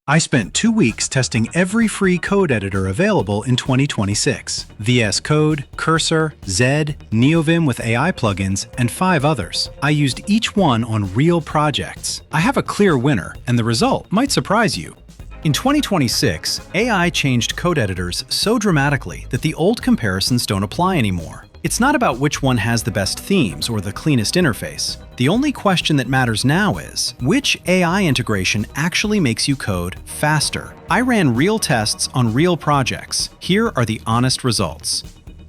I spent 2 weeks testing every free code editor available in 2026. VS Code, Cursor, Zed, Neovim with AI plugins, and 5 others. I used each one on real projects. I have a clear winner, and the result might surprise you. In 2026, AI changed code editors so dramatically that the old comparisons don't apply anymore. It's not about which one has the best themes or the cleanest interface. The only question that matters now is, which AI integration actually makes you code faster? I ran real tests on real projects. Here are the honest results.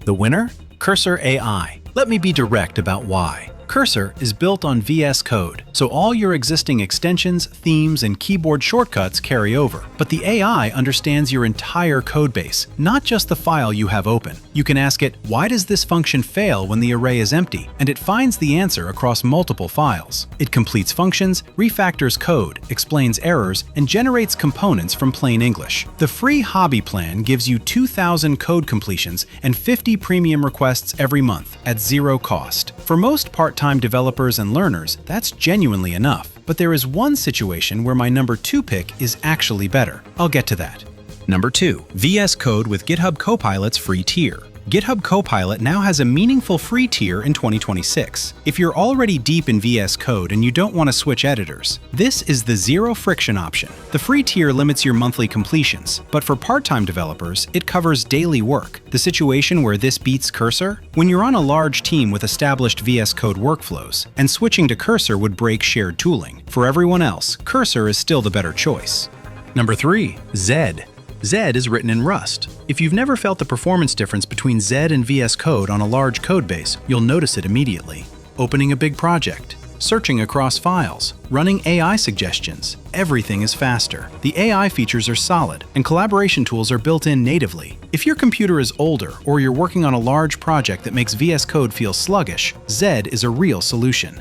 The winner? Cursor AI. Let me be direct about why. Cursor is built on VS Code, so all your existing extensions, themes, and keyboard shortcuts carry over. But the AI understands your entire codebase, not just the file you have open. You can ask it, why does this function fail when the array is empty? And it finds the answer across multiple files. It completes functions, refactors code, explains errors, and generates components from plain English. The free hobby plan gives you 2,000 code completions and 50 premium requests every month at zero cost. For most part-time developers and learners, that's genuinely enough. But there is one situation where my number 2 pick is actually better. I'll get to that. Number 2. VS Code with GitHub Copilot's free tier. GitHub Copilot now has a meaningful free tier in 2026. If you're already deep in VS Code and you don't want to switch editors, this is the zero friction option. The free tier limits your monthly completions, but for part-time developers, it covers daily work. The situation where this beats Cursor? When you're on a large team with established VS Code workflows, and switching to Cursor would break shared tooling. For everyone else, Cursor is still the better choice. Number 3. Zed. Zed is written in Rust. If you've never felt the performance difference between Zed and VS Code on a large codebase, you'll notice it immediately. Opening a big project, searching across files, running AI suggestions, everything is faster. The AI features are solid, and collaboration tools are built in natively. If your computer is older or you're working on a large project that makes VS Code feel sluggish, Zed is a real solution.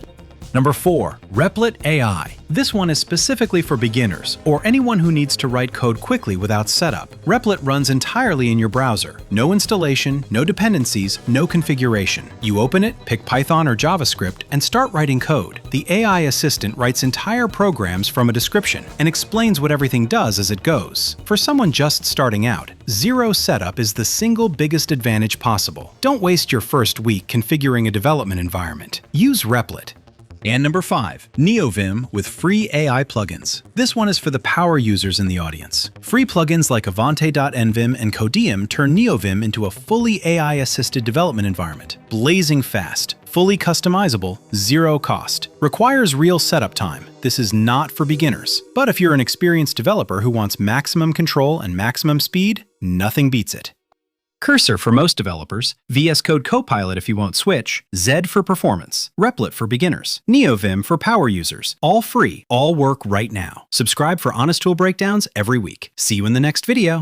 Number 4. Replit AI. This one is specifically for beginners or anyone who needs to write code quickly without setup. Replit runs entirely in your browser. No installation, no dependencies, no configuration. You open it, pick Python or JavaScript, and start writing code. The AI assistant writes entire programs from a description and explains what everything does as it goes. For someone just starting out, zero setup is the single biggest advantage possible. Don't waste your first week configuring a development environment. Use Replit. And number 5, Neovim with free AI plugins. This one is for the power users in the audience. Free plugins like Avante.nvim and Codeium turn Neovim into a fully AI-assisted development environment. Blazing fast, fully customizable, zero cost. Requires real setup time. This is not for beginners. But if you're an experienced developer who wants maximum control and maximum speed, nothing beats it. Cursor for most developers, VS Code Copilot if you won't switch, Zed for performance, Replit for beginners, Neovim for power users. All free, all work right now. Subscribe for honest tool breakdowns every week. See you in the next video.